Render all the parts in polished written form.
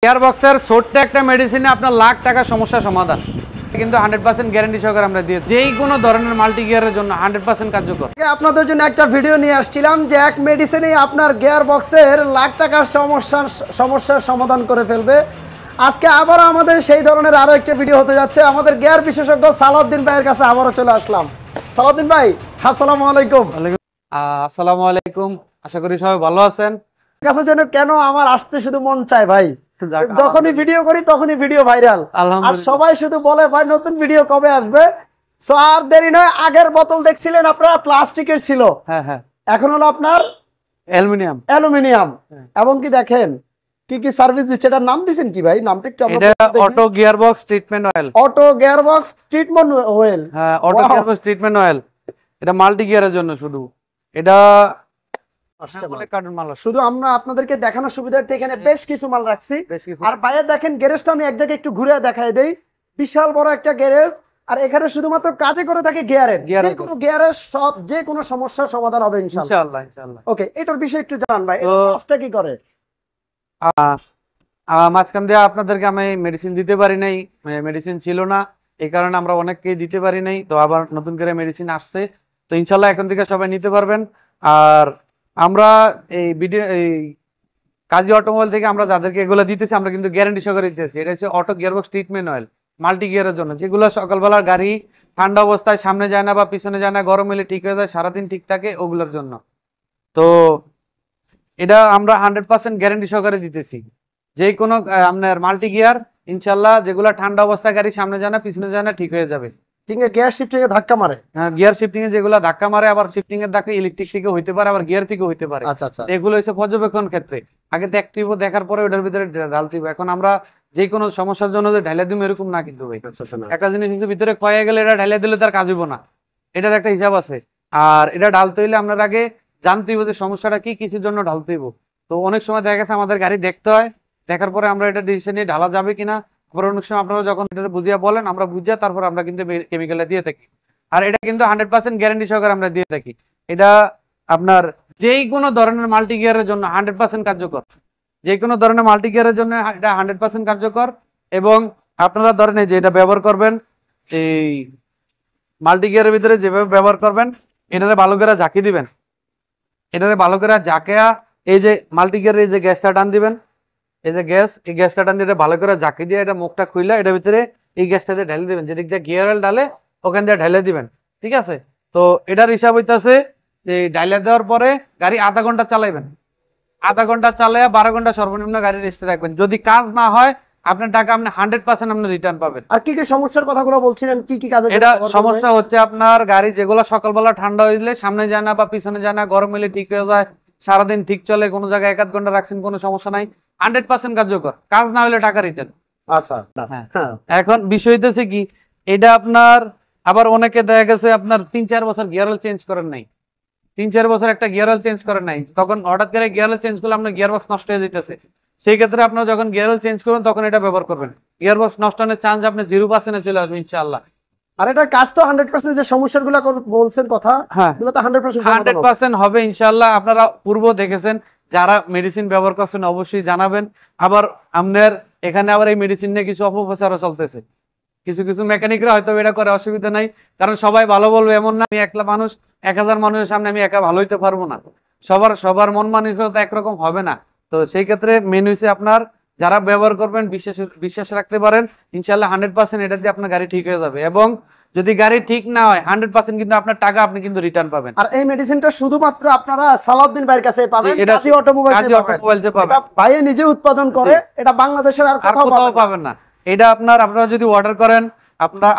গিয়ারবক্সের ছোট্ট একটা মেডিসিনে আপনার লাখ টাকা সমস্যা সমাধান কিন্তু 100% গ্যারান্টি সহকারে আমরা দিয়ে যেই কোনো ধরনের মাল্টি গিয়ারের জন্য 100% কার্যকর। আপনাদের জন্য একটা ভিডিও নিয়ে আসছিলাম যে এক মেডিসিনেই আপনার গিয়ারবক্সের লাখ টাকার সমস্যার সমাধান করে ফেলবে। আজকে আবার আমাদের সেই ধরনের আরো একটা ভিডিও হতে যাচ্ছে। আমাদের গিয়ার বিশেষজ্ঞ সালাউদ্দিন ভাইয়ের কাছে আবারও চলে আসলাম। সালাউদ্দিন ভাই, আসসালামু আলাইকুম। আসসালামু আলাইকুম, আশা করি সবাই ভালো আছেন। কাছে যেন কেন আমার আসতে শুধু মন চায় ভাই, যখনই ভিডিও করি তখনই ভিডিও ভাইরাল, আর সবাই শুধু বলে ভাই নতুন ভিডিও কবে আসবে। সো আর দেরি নয়, আগের বোতল দেখছিলেন আপনারা প্লাস্টিকের ছিল, হ্যাঁ হ্যাঁ, এখন হলো আপনার অ্যালুমিনিয়াম। এবং কি দেখেন কি কি সার্ভিস দিচ্ছে, এটার নাম দিবেন কি ভাই? নামটা একটু এটা auto gearbox treatment oil. Auto gearbox treatment oil, হ্যাঁ অটো গিয়ারবক্স ট্রিটমেন্ট অয়েল। এটা মাল্টি গিয়ারের জন্য শুধু। এটা শুধু আমরা আপনাদেরকে দেখানোর সুবিধার্থে এখানে বেশ কিছু মাল রাখছি। আর বাইরে দেখেন গ্যারেজটা আমি এক জায়গায় একটু ঘুরে দেখাই দেই। বিশাল বড় একটা গ্যারেজ, আর এখানে শুধুমাত্র কাজে করে থাকে গিয়ারের, যে কোনো গিয়ারের সব যে কোনো সমস্যার সমাধান হবে ইনশাআল্লাহ। ওকে, এটার বিষয়ে একটু জানান ভাই, এটা কাজটা কি করে? মাঝখান দিয়ে আপনাদেরকে আমি মেডিসিন দিতে পারি নাই, মেডিসিন ছিল না, এই কারণে আমরা অনেককেই দিতে পারি নাই। তো আবার নতুন করে মেডিসিন আসছে, তো ইনশাল্লাহ এখন থেকে সবাই নিতে পারবেন। আর আমরা এই কাজী অটোমোবাইল থেকে আমরা যাদেরকে এগুলো দিতেছি আমরা কিন্তু গ্যারান্টি সহকারে দিতেছি। এটা হচ্ছে auto gearbox treatment oil multi গিয়ারের জন্য, যেগুলো সকালবেলার গাড়ি ঠান্ডা অবস্থায় সামনে যায় না বা পিছনে যায় না, গরম হলে ঠিক হয়ে যায়, সারাদিন ঠিক থাকে, ওগুলোর জন্য। তো এটা আমরা 100% গ্যারান্টি সহকারে দিতেছি। যে কোনো আপনার মাল্টি গিয়ার ইনশাল্লাহ যেগুলো ঠান্ডা অবস্থায় গাড়ি সামনে যায় না পিছনে যায় না ঠিক হয়ে যাবে। গিয়ার শিফটিং এ ধাক্কা মারে, হ্যাঁ গিয়ার শিফটিং এ যেগুলো ধাক্কা মারে, আবার শিফটিং এর ধাক্কা ইলেকট্রিক থেকে হইতে পারে, আবার গিয়ার থেকে হইতে পারে। এগুলো হচ্ছে পর্যবেক্ষণ ক্ষেত্রে আগে দেখতে হবে, দেখার পরে ওটার ভিতরে ঢালতে হবে। এখন আমরা যে কোনো সমস্যার জন্য যে ঢাইলা দিব এরকম না কিন্তু ভাই। একটা জিনিস কিন্তু ভিতরে ক্ষয়ে গেলে এটা ঢাইলা দিলে তার কাজ হইব না, এটার একটা হিসাব আছে। আর এটা ঢালতে হইলে আপনার আগে জানতে হইব যে সমস্যাটা কি, কিছুর জন্য ঢালতে হইব। তো অনেক সময় দেখা গেছে আমাদের গাড়ি দেখতে হয়, দেখার পরে আমরা এটা ডিসিশন নিয়ে ঢালা যাবে কিনা। আবার অনেক সময় আপনারা যখন এটা বুঝিয়ে বলেন, আমরা বুঝিয়ে তারপর আমরা কিন্তু কেমিক্যালটা দিয়ে থাকি। আর এটা কিন্তু 100% গ্যারান্টি সহকারে আমরা দিয়ে থাকি। এটা আপনার যেই কোনো ধরনের মাল্টি গিয়ারের জন্য 100% কার্যকর। যে কোনো ধরনের মাল্টি গিয়ারের জন্য এটা 100% কার্যকর। এবং আপনারা ধরেন এই যে এটা ব্যবহার করবেন, এই মাল্টি গিয়ারের ভিতরে যেভাবে ব্যবহার করবেন, এটারে ভালো করে ঝাঁকি দিবেন। এটারে ভালো করে ঝাঁকিয়া এই যে মাল্টি গিয়ারের এই যে গ্যাসটা টান দিবেন, এই যে গ্যাস, এই গ্যাসটা টান দিয়ে ভালো করে ঝাঁকি দিয়ে এটা মুখটা খুইলা এটার ভিতরে এই গ্যাসটা দিয়ে ঢেলে দিবেন। যেদিক দিয়ে গিয়ার অয়েল ঢালে ওখান দিয়ে ঢেলে দিবেন, ঠিক আছে? তো এটার হিসাব হইতেছে যে ঢাইলা দেওয়ার পরে গাড়ি আধা ঘন্টা চালাইবেন, আধা ঘন্টা চালাইয়া 12 ঘন্টা সর্বনিম্ন গাড়ি রেস্টে রাখবেন। যদি কাজ না হয় আপনার টাকা আপনি 100% আপনি রিটার্ন পাবেন। আর কি কি সমস্যার কথাগুলো বলছিলেন, কি কি কাজে? এটা সমস্যা হচ্ছে আপনার গাড়ি যেগুলো সকালবেলা ঠান্ডা হইলে সামনে যায় না বা পিছনে যায় না, গরম হইলে ঠিক হয়ে যায়, সারাদিন ঠিক চলে, কোনো জায়গায় 1-8 ঘন্টা রাখছেন কোনো সমস্যা নাই, 100% কার্যকর। কাজ না হলে টাকা রিটার্ন। আচ্ছা, এখন বিষয় হইতেছে কি, এটা আপনার আবার অনেকে দেখা গেছে আপনার 3-4 বছর গিয়ার অয়েল চেঞ্জ করেন নাই, 3-4 বছর একটা গিয়ার অয়েল চেঞ্জ করেন নাই, তখন হঠাৎ করে গিয়ার অয়েল চেঞ্জ করলে আপনার গিয়ারবক্স নষ্ট হয়ে যেতেছে। সেই ক্ষেত্রে আপনারা যখন গিয়ার অয়েল চেঞ্জ করবেন তখন এটা ব্যবহার করবেন। গিয়ারবক্স নষ্ট হওয়ার চান্স আপনি 0% চলে আসবে ইনশাআল্লাহ। আর এটা কাজ তো 100% যে সমস্যাগুলো বলছেন কথা, হ্যাঁ এগুলো তো 100% হবে ইনশাআল্লাহ। আপনারা পূর্ব দেখেছেন, যারা মেডিসিন ব্যবহার করছেন অবশ্যই জানাবেন। আবার আপনার এখানে আবার এই মেডিসিন নিয়ে কিছু অপপ্রচারও চলতেছে, কিছু কিছু মেকানিকরা হয়তো এটা করে, অসুবিধা নাই, কারণ সবাই ভালো বলবে এমন না। আমি 1 মানুষ 1000 মানুষের সামনে আমি একা ভালো হইতে পারবো না, সবার মন মানসিকতা একরকম হবে না। তো সেই ক্ষেত্রে মেন হইছে আপনার যারা ব্যবহার করবেন বিশ্বাস রাখতে পারেন ইনশাআল্লাহ 100% এটা দিয়ে আপনার গাড়ি ঠিক হয়ে যাবে। এবং যদি গাড়ি ঠিক না হয় 100% কিন্তু আপনার টাকা আপনি কিন্তু রিটার্ন পাবেন। আর এই মেডিসিনটা শুধুমাত্র আপনারা সালাউদ্দিন ভাইয়ের কাছে পাবেন, কাজী অটোমোবাইলসে পাবেন। এটা ভাই নিজে উৎপাদন করে, এটা বাংলাদেশের আর কোথাও পাবেন না। এটা আপনারা যদি অর্ডার করেন,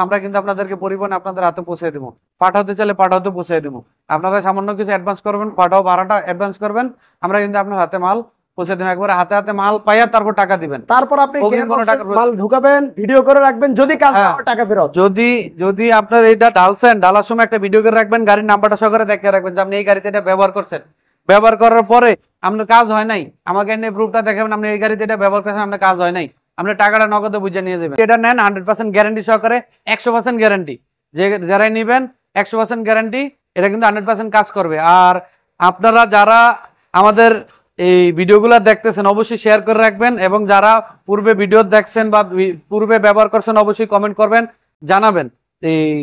আমরা কিন্তু আপনাদেরকে পরিবহন আপনাদের হাতে পৌঁছে দেব। পাঠাতে চাইলে পাঠাতে পৌঁছে দেব। আপনারা সামান্য কিছু অ্যাডভান্স করবেন, পাঠাও ভাড়াটা অ্যাডভান্স করবেন, আমরা কিন্তু আপনার হাতে মাল পৌঁছে দেব। একবার হাতে মাল পাইয়া তারপর টাকা দিবেন, তারপর আপনি মাল ঢুকাবেন, ভিডিও করে রাখবেন, যদি কাজ না হয় টাকা ফেরত। যদি আপনার এটা ঢালছেন, ঢালার সময় একটা ভিডিও করে রাখবেন, গাড়ির নাম্বারটা সহকারে দেখে রাখবেন যে আপনি এই গাড়িতে এটা ব্যবহার করছেন। ব্যবহার করার পরে আপনার কাজ হয় নাই, আমাকে এনে প্রুফটা দেখাবেন আপনি এই গাড়িতে এটা ব্যবহার করছেন, আপনার কাজ হয় নাই, আপনি টাকাটা নগদে বুঝে নিয়ে যাবেন। এটা নেন 100% গ্যারান্টি সহকারে, 100% গ্যারান্টি। যারাই নিবেন 100% গ্যারান্টি, এটা কিন্তু 100% কাজ করবে। আর আপনারা যারা আমাদের এই ভিডিওগুলো দেখতেছেন অবশ্যই শেয়ার করে রাখবেন, এবং যারা পূর্বে ভিডিও দেখছেন বা পূর্বে ব্যবহার করছেন অবশ্যই কমেন্ট করবেন, জানাবেন। এই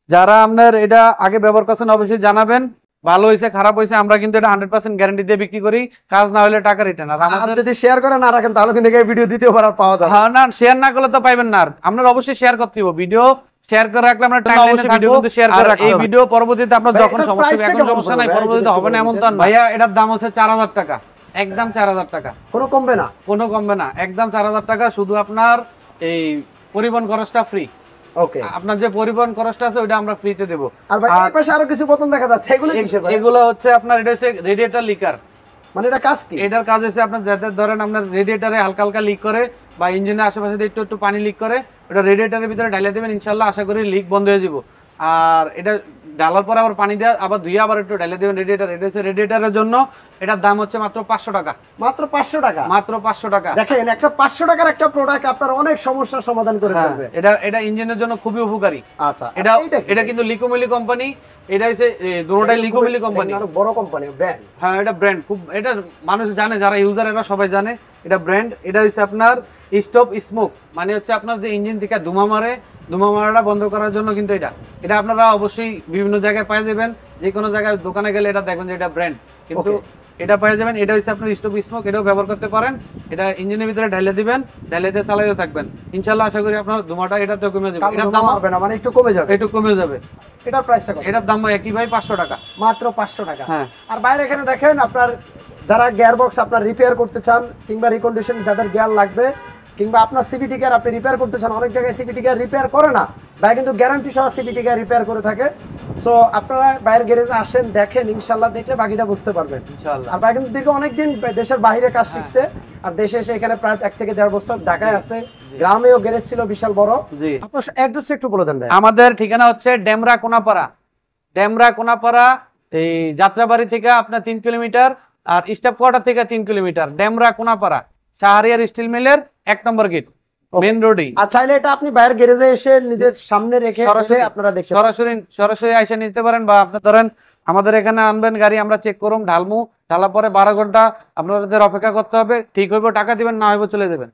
যারা আপনার এটা আগে ব্যবহার করছেন অবশ্যই জানাবেন, ভালো হয়েছে খারাপ হয়েছে। আমরা কিন্তু এটা 100% গ্যারান্টি দিয়ে বিক্রি করি, কাজ না হলে টাকা রিটার্ন। আর আমাদের যদি শেয়ার করে না রাখেন তাহলে কিন্তু এই ভিডিও দ্বিতীয়বার পাওয়া যাবে। হ্যাঁ, না শেয়ার না করলে তো পাইবেন না। আপনারা অবশ্যই শেয়ার করতে হবে, ভিডিও শেয়ার করে রাখলে আমরা অবশ্যই ভিডিও কিন্তু শেয়ার করে রাখি। এই ভিডিও পরবর্তীতে আপনার যখন সমস্যা হবে, এখন সমস্যা নাই, পরবর্তীতে হবে না এমন তো না ভাইয়া। এটার দাম হচ্ছে 4000 টাকা, একদম 4000 টাকা, কোনো কমবে না, কোনো কমবে না, একদম 4000 টাকা। শুধু আপনার এই পরিবহন খরচটা ফ্রি। ওকে, আপনার যে পরিবহন খরচটা আছে ওটা আমরা ফ্রিতে দেব। আর ভাই এই পাশে আরো কিছু বোতল দেখা যাচ্ছে, এগুলো কিসের ভাই? এগুলো হচ্ছে আপনার এটা হচ্ছে রেডিয়েটর লিকার। মানে এটা কাজ কি? এটার কাজ হচ্ছে আপনার যাতে ধরেন আপনার রেডিয়েটরে হালকা হালকা লিক করে বা ইঞ্জিনের আশেপাশে দিয়ে একটু একটু পানি লিক করে, ওটা রেডিয়েটরের ভিতরে ঢালিয়ে দেবেন, ইনশাল্লাহ আশা করি লিক বন্ধ হয়ে যাব। আর এটা ঢালার পরে আবার পানি দিয়ে আবার ধুয়ে আবার একটু ঢালিয়ে দেবেন রেডিয়েটর। এটা হচ্ছে রেডিয়েটরের জন্য, এটার দাম হচ্ছে মাত্র 500 টাকা। মাত্র 500 টাকা? মাত্র 500 টাকা। দেখেন একটা 500 টাকার একটা প্রোডাক্ট আপনার অনেক সমস্যার সমাধান করে ফেলবে। এটা ইঞ্জিনের জন্য খুবই উপকারী। আচ্ছা, এটা কিন্তু লিকোমিলি কোম্পানি, এটা হচ্ছে দুটোটাই লিকোমিলি কোম্পানি, আরো বড় কোম্পানি, ব্র্যান্ড। হ্যাঁ, এটা ব্র্যান্ড, খুব এটা মানুষ জানে, যারা ইউজার এরা সবাই জানে এটা ব্র্যান্ড। এটা হচ্ছে আপনার স্টপ স্মোক, মানে হচ্ছে আপনার যে ইঞ্জিন থেকে ধোঁয়া মারে, ধোঁয়া মারাটা বন্ধ করার জন্য কিন্তু এটা আপনারা অবশ্যই বিভিন্ন জায়গায় পাই যাবেন। যে কোনো জায়গায় দোকানে গেলে এটা দেখবেন যে এটা ব্র্যান্ড, কিন্তু এটা পাই যাবেন। এটা হচ্ছে আপনার স্টপ স্মোক, এটাও ব্যবহার করতে পারেন। এটা ইঞ্জিনের ভিতরে ঢালে দিবেন, ঢালে দিয়ে চালাতে থাকবেন, ইনশাআল্লাহ আশা করি আপনার ধোঁয়াটা এটাতে কমে যাবে। এটার দাম হবে না, মানে একটু কমে যাবে, একটু কমে যাবে। এটার প্রাইসটা কত? এটার দাম একই ভাই 500 টাকা, মাত্র 500 টাকা। হ্যাঁ, আর বাইরে এখানে দেখেন আপনার যারা গিয়ার বক্স আপনার রিপেয়ার করতে চান, কিংবা রিকন্ডিশন যাদের গিয়ার লাগবে, কিংবা আপনার সিভিটি গিয়ার আপনি রিপেয়ার করতে চান, অনেক জায়গায় সিভিটি গিয়ার রিপেয়ার করে না, ভাই কিন্তু গ্যারান্টি সহ সিভিটি গিয়ার রিপেয়ার করে থাকে। সো আপনারা বাইরের গ্যারেজে আসেন, দেখেন, ইনশাআল্লাহ দেখলে বাকিটা বুঝতে পারবেন ইনশাআল্লাহ। আর ভাই কিন্তু দীর্ঘ অনেকদিন দেশের বাইরে কাজ শিখছে, আর দেশে এসে এখানে প্রায় 1 থেকে 1.5 বছর ঢাকায় আছে। গ্রামেও গ্যারেজ ছিল বিশাল বড়। জি, আপনার অ্যাড্রেসটা একটু বলে দেন ভাই। আমাদের ঠিকানা হচ্ছে ডেমরা কোনাপাড়া, ডেমরা কোনাপাড়া, এই যাত্রাবাড়ি থেকে আপনার 3 কিলোমিটার, আর স্টাফ কোয়ার্টার থেকে 3 কিলোমিটার, ডেমরা কোনাপাড়া, শাহরিয়ার স্টিল মিলের 1 নম্বর গেট, মেইন রোডই। আর চাইলে এটা আপনি বাইরের গ্যারেজে এসে নিজের সামনে রেখে আপনারা দেখে সরাসরি এসে নিতে পারেন, বা আপনি ধরেন আমাদের এখানে আনবেন গাড়ি, আমরা চেক করুম, ঢালমু, ঢালার পরে 12 ঘন্টা আপনাদের অপেক্ষা করতে হবে। ঠিক হইব টাকা দিবেন, না হইব চলে যাবেন।